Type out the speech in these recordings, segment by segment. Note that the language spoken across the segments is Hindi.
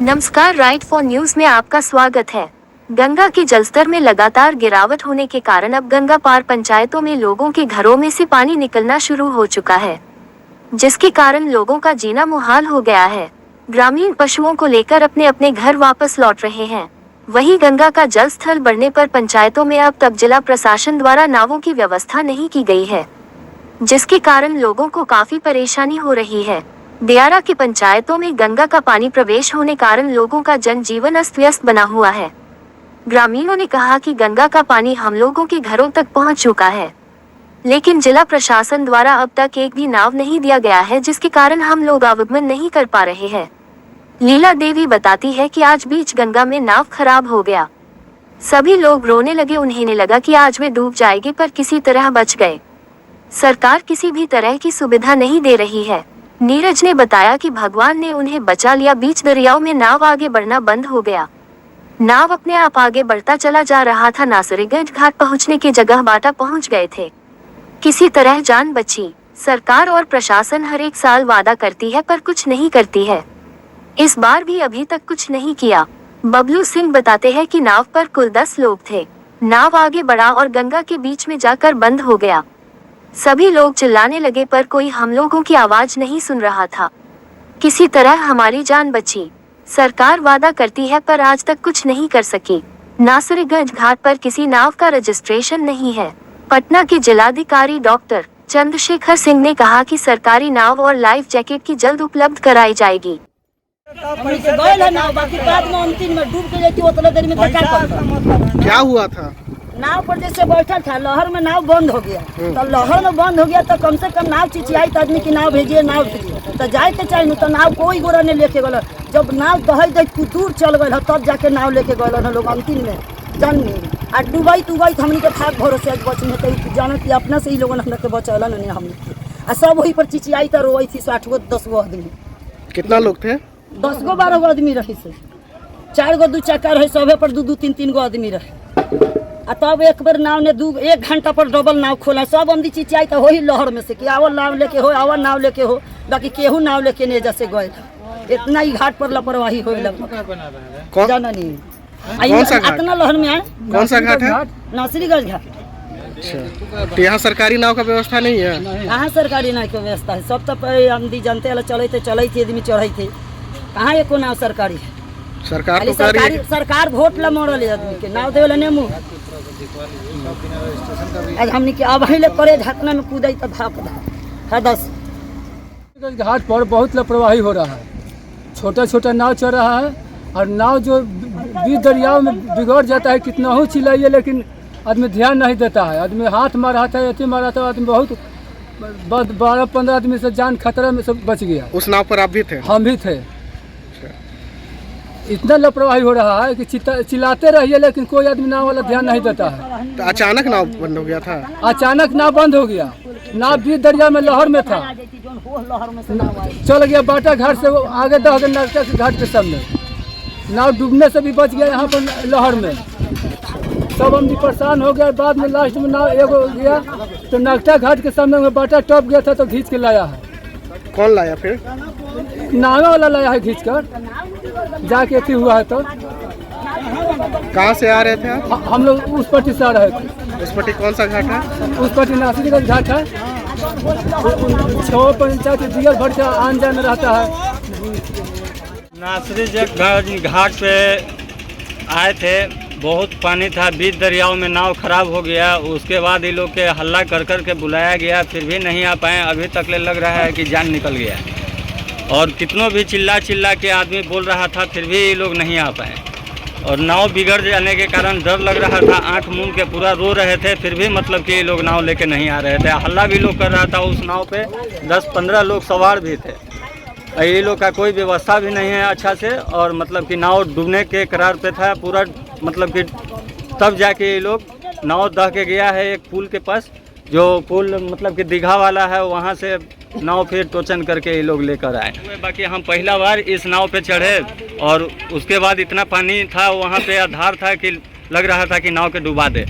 नमस्कार, राइट फॉर न्यूज में आपका स्वागत है। गंगा के जलस्तर में लगातार गिरावट होने के कारण अब गंगा पार पंचायतों में लोगों के घरों में से पानी निकलना शुरू हो चुका है, जिसके कारण लोगों का जीना मुहाल हो गया है। ग्रामीण पशुओं को लेकर अपने अपने घर वापस लौट रहे हैं। वहीं गंगा का जल स्तर बढ़ने पर पंचायतों में अब तक जिला प्रशासन द्वारा नावों की व्यवस्था नहीं की गई है, जिसके कारण लोगों को काफी परेशानी हो रही है। दियारा की पंचायतों में गंगा का पानी प्रवेश होने कारण लोगों का जनजीवन अस्त व्यस्त बना हुआ है। ग्रामीणों ने कहा कि गंगा का पानी हम लोगों के घरों तक पहुंच चुका है, लेकिन जिला प्रशासन द्वारा अब तक एक भी नाव नहीं दिया गया है, जिसके कारण हम लोग आवागमन नहीं कर पा रहे हैं। लीला देवी बताती है कि आज बीच गंगा में नाव खराब हो गया। सभी लोग रोने लगे। उन्हें लगा कि आज वे डूब जाएंगे, पर किसी तरह बच गए। सरकार किसी भी तरह की सुविधा नहीं दे रही है। नीरज ने बताया कि भगवान ने उन्हें बचा लिया। बीच दरियाओं में नाव आगे बढ़ना बंद हो गया। नाव अपने आप आगे बढ़ता चला जा रहा था। नासरीगंज घाट पहुंचने की जगह बाटा पहुंच गए थे। किसी तरह जान बची। सरकार और प्रशासन हर एक साल वादा करती है, पर कुछ नहीं करती है। इस बार भी अभी तक कुछ नहीं किया। बबलू सिंह बताते हैं कि नाव पर कुल 10 लोग थे। नाव आगे बढ़ा और गंगा के बीच में जाकर बंद हो गया। सभी लोग चिल्लाने लगे, पर कोई हम लोगों की आवाज नहीं सुन रहा था। किसी तरह हमारी जान बची। सरकार वादा करती है, पर आज तक कुछ नहीं कर सकी। नासरीगंज घाट पर किसी नाव का रजिस्ट्रेशन नहीं है। पटना के जिलाधिकारी डॉक्टर चंद्रशेखर सिंह ने कहा कि सरकारी नाव और लाइफ जैकेट की जल्द उपलब्ध कराई जाएगी। क्या हुआ था? नाव पर जैसे बैठा था, लहर में नाव बंद हो गया। तो लहर में बंद हो गया तो कम से कम नाव चिचियाई तो आदमी की नाव भेजिए, नाव भेजिए तो जाए के चाहिए। तो नाव कोई गोरा ने लेके गल। जब नाव दहे दे कुछ दूर चल गए तब जाके नाव लेके गए लोग। अंतिम में जानी आ डूबाई तो हमने के भाग भरोसे आज बची है। तो जाना कि अपना से ही लोगों ने के बचल नहीं हमने आ सब वही पर चिचियाई तो रोई थी। 60 गो 10 गो आदमी। कितना लोग थे? 10 गो 12 गो आदमी रही से। 4 गो 2 चक्का रहे, सबे पर 2 3 3 गो आदमी रहे। आ तब एक बार नाव ने 1 घंटा पर डबल नाव खोला। सब आदमी चिचियाई तो वही लहर में से कि आवो नाव लेके हो, आवो नाव लेके हो। बाकी केहू नाव लेके नहीं जैसे गए। इतना ही घाट पर लापरवाही हो लगा। जाना नहीं इतना लहर में है। कौन सा घाट है? नासरीगंज घाट। अच्छा, तो यहाँ सरकारी नाव का व्यवस्था नहीं है? कहाँ सरकारी नाव की व्यवस्था है? सब तो आदमी जनते वाला चले थे आदमी चढ़े थे। कहाँ एको नाव सरकारी है? सरकार वोट ला मोड़ल आदमी के नाव देवे नेमू। आज हमने के अब हिले करे झटना में कूदे तो भाग दस। घाट पर बहुत लापरवाही हो रहा है। छोटा छोटा नाव चल रहा है और नाव जो बीच दरियाओं में बिगड़ जाता है। कितना हो चिल्लाइए, लेकिन आदमी ध्यान नहीं देता है। आदमी हाथ मारा था, अति मारा था। आदमी बहुत 12-15 आदमी से जान खतरा में सब बच गया। उस नाव पर आप भी थे? हम भी थे। इतना लापरवाही हो रहा है कि चिल्लाते रहिए, लेकिन कोई आदमी नाव वाला ध्यान नहीं देता है। तो अचानक नाव बंद हो गया था? अचानक नाव बंद हो गया। नाव बीच दरिया में लहर में था, चल गया बाटा घाट से आगे 10 नगटा घाट के सामने। नाव डूबने से भी बच गया। यहाँ पर लहर में सब आदमी परेशान हो गया। बाद में लास्ट में नाव एगो गया तो नगटा घाट के सामने में बाटा टप गया था, तो खींच के लाया है। कौन लाया फिर? नावे वाला लाया है खींच कर। जाके अथी हुआ है। तो कहाँ से आ रहे थे आप? हम लोग उस पट्टी से आ रहे थे। उस पट्टी कौन सा घाट है? उस पट्टी नासरीगंज घाट है। 6 पंचायत दियल भर के आन जान रहता है। नासरीगंज घाट पे आए थे। बहुत पानी था, बीच दरियाओं में नाव खराब हो गया। उसके बाद ये लोग के हल्ला कर के बुलाया गया, फिर भी नहीं आ पाए। अभी तक लग रहा है कि जान निकल गया। और कितनों भी चिल्ला के आदमी बोल रहा था, फिर भी ये लोग नहीं आ पाए। और नाव बिगड़ जाने के कारण डर लग रहा था। आंख मूंद के पूरा रो रहे थे, फिर भी मतलब कि ये लोग नाव लेके नहीं आ रहे थे। हल्ला भी लोग कर रहा था। उस नाव पे 10-15 लोग सवार भी थे। ये लोग का कोई व्यवस्था भी नहीं है अच्छा से। और मतलब कि नाव डूबने के करार पे था पूरा। मतलब कि तब जाके ये लोग नाव दह के गया है एक पुल के पास, जो पुल मतलब कि दीघा वाला है। वहाँ से नाव फिर टोचन करके ये लोग लेकर आए। बाकी हम पहला बार इस नाव पे चढ़े और उसके बाद इतना पानी था वहाँ पे, आधार था कि लग रहा था कि नाव के डुबा दे।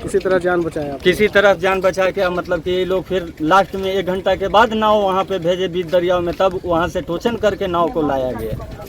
किसी तरह जान बचाया? किसी तरह जान बचा के मतलब कि ये लोग फिर लास्ट में 1 घंटा के बाद नाव वहाँ पे भेजे बीच दरिया में, तब वहाँ से टोचन करके नाव को लाया गया।